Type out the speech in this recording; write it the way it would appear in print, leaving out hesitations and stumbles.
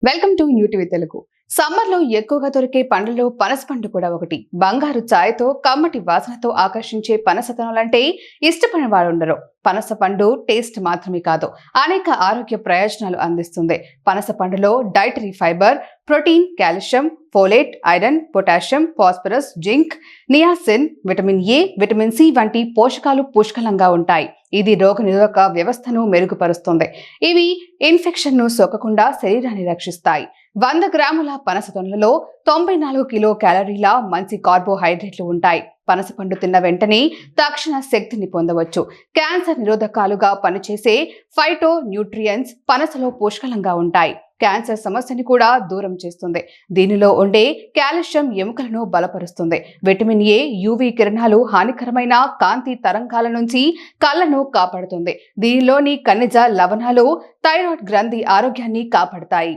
Welcome to New TV Telugu. Summer లో ఎక్కువగా దొరికే పండ్లలో పనస పండు కూడా ఒకటి. బంగారు ఛాయతో కమ్మటి వాసనతో ఆకర్షించే పనస తొనలంటే ఇష్టపడిన వారు ఉండరు. పనస పండు టేస్ట్ మాత్రమే కాదు, అనేక ఆరోగ్య ప్రయోజనాలు అందిస్తుంది. పనస పండులో dietary fibre, protein, calcium, folate, iron, potassium, phosphorus, zinc, niacin, vitamin A, vitamin C వంటి పోషకాలు పుష్కలంగా ఉంటాయి. ఇది రోగనిరోధక వ్యవస్థను మెరుగుపరుస్తుంది. ఇవి ఇన్ఫెక్షన్ ను సోకకుండా శరీరాన్ని రక్షిస్తాయి. 100 గ్రాముల పనస తొనలలో 94 కిలో క్యాలరీల మంచి కార్బోహైడ్రేట్లు ఉంటాయి. పనస పండు తిన్న వెంటనే తక్షణ శక్తిని పొందవచ్చు. క్యాన్సర్ నిరోధకాలుగా పనిచేసే ఫైటో న్యూట్రియన్స్ పనసలో పుష్కలంగా ఉంటాయి. క్యాన్సర్ సమస్యని కూడా దూరం చేస్తుంది. దీనిలో ఉండే కాల్షియం ఎముకలను బలపరుస్తుంది. విటమిన్ ఏ యువి కిరణాలు హానికరమైన కాంతి తరంగాల నుంచి కళ్ళను కాపాడుతుంది. దీనిలోని ఖనిజ లవణాలు థైరాయిడ్ గ్రంథి ఆరోగ్యాన్ని కాపాడతాయి.